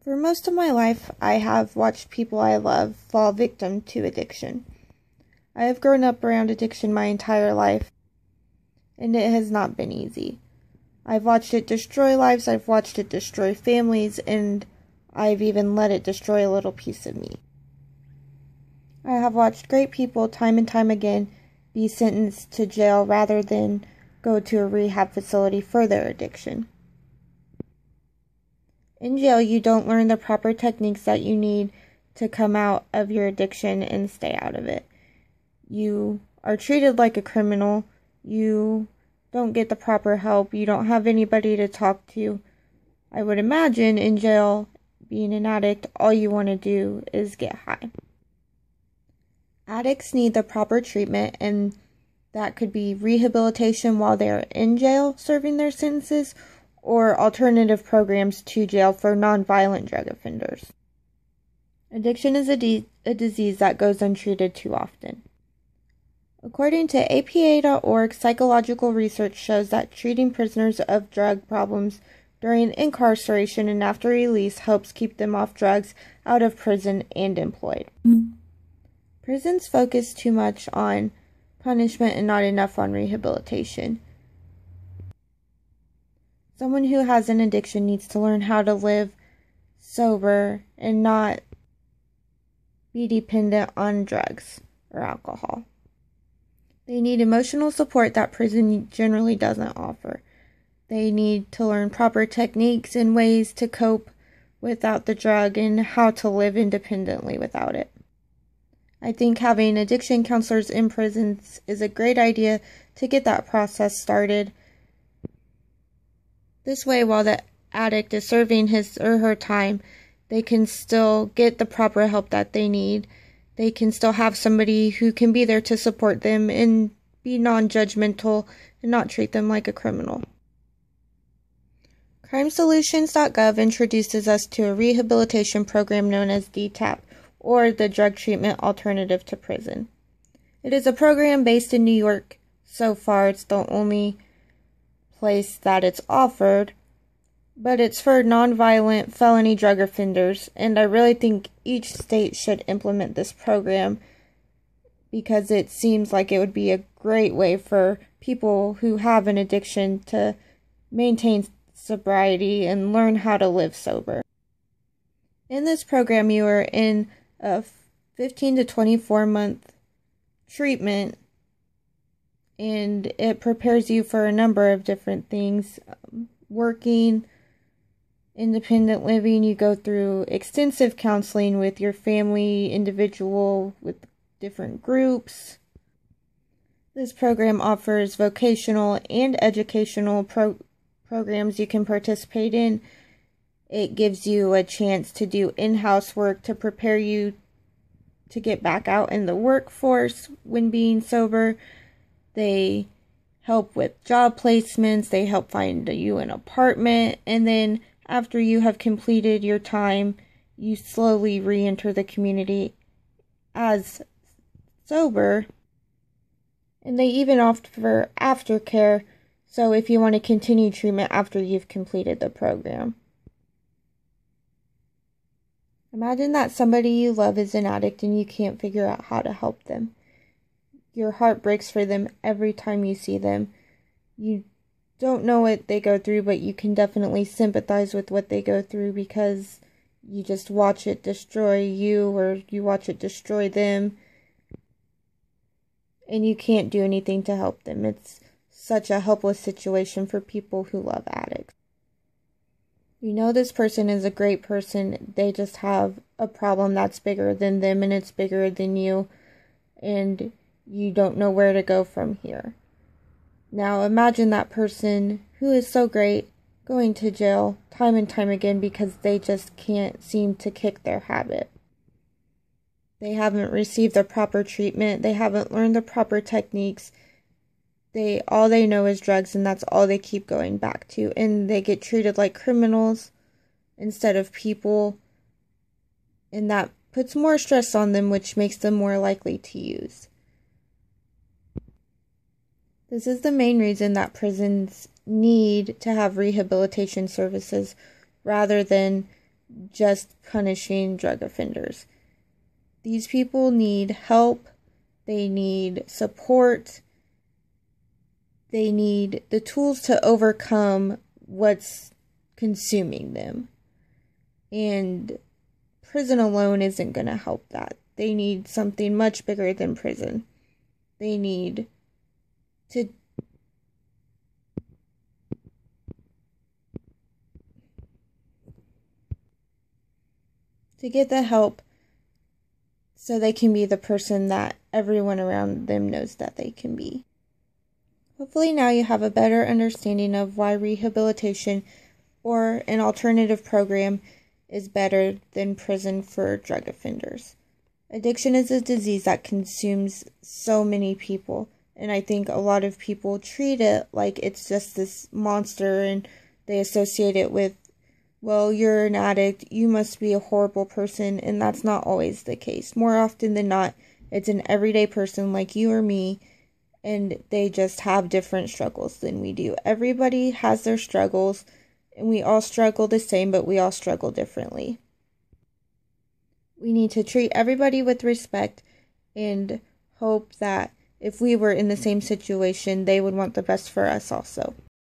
For most of my life, I have watched people I love fall victim to addiction. I have grown up around addiction my entire life, and it has not been easy. I've watched it destroy lives, I've watched it destroy families, and I've even let it destroy a little piece of me. I have watched great people time and time again be sentenced to jail rather than go to a rehab facility for their addiction. In jail, you don't learn the proper techniques that you need to come out of your addiction and stay out of it. You are treated like a criminal. You don't get the proper help. You don't have anybody to talk to. I would imagine in jail, being an addict, all you want to do is get high. Addicts need the proper treatment, and that could be rehabilitation while they're in jail serving their sentences, or alternative programs to jail for nonviolent drug offenders. Addiction is a disease that goes untreated too often. According to APA.org, psychological research shows that treating prisoners of drug problems during incarceration and after release helps keep them off drugs, out of prison, and employed. Prisons focus too much on punishment and not enough on rehabilitation. Someone who has an addiction needs to learn how to live sober and not be dependent on drugs or alcohol. They need emotional support that prison generally doesn't offer. They need to learn proper techniques and ways to cope without the drug and how to live independently without it. I think having addiction counselors in prisons is a great idea to get that process started. This way, while the addict is serving his or her time, they can still get the proper help that they need. They can still have somebody who can be there to support them and be non-judgmental and not treat them like a criminal. CrimeSolutions.gov introduces us to a rehabilitation program known as DTAP, or the Drug Treatment Alternative to Prison. It is a program based in New York. So far, it's the only place that it's offered, but it's for nonviolent felony drug offenders, and I really think each state should implement this program because it seems like it would be a great way for people who have an addiction to maintain sobriety and learn how to live sober. In this program, you are in a 15 to 24 month treatment, and it prepares you for a number of different things. Working, independent living, you go through extensive counseling with your family, individual, with different groups. This program offers vocational and educational programs you can participate in. It gives you a chance to do in-house work to prepare you to get back out in the workforce when being sober. They help with job placements, they help find you an apartment, and then after you have completed your time, you slowly re-enter the community as sober. And they even offer aftercare, so if you want to continue treatment after you've completed the program. Imagine that somebody you love is an addict and you can't figure out how to help them. Your heart breaks for them every time you see them. You don't know what they go through, but you can definitely sympathize with what they go through because you just watch it destroy you or you watch it destroy them. And you can't do anything to help them. It's such a helpless situation for people who love addicts. You know this person is a great person. They just have a problem that's bigger than them and it's bigger than you. And you don't know where to go from here. Now imagine that person who is so great going to jail time and time again because they just can't seem to kick their habit. They haven't received the proper treatment. They haven't learned the proper techniques. All they know is drugs, and that's all they keep going back to. And they get treated like criminals instead of people. And that puts more stress on them, which makes them more likely to use. This is the main reason that prisons need to have rehabilitation services rather than just punishing drug offenders. These people need help, they need support, they need the tools to overcome what's consuming them. And prison alone isn't going to help that. They need something much bigger than prison. They need to get the help so they can be the person that everyone around them knows that they can be. Hopefully now you have a better understanding of why rehabilitation or an alternative program is better than prison for drug offenders. Addiction is a disease that consumes so many people, and I think a lot of people treat it like it's just this monster, and they associate it with, well, you're an addict, you must be a horrible person, and that's not always the case. More often than not, it's an everyday person like you or me, and they just have different struggles than we do. Everybody has their struggles, and we all struggle the same, but we all struggle differently. We need to treat everybody with respect and hope that if we were in the same situation, they would want the best for us also.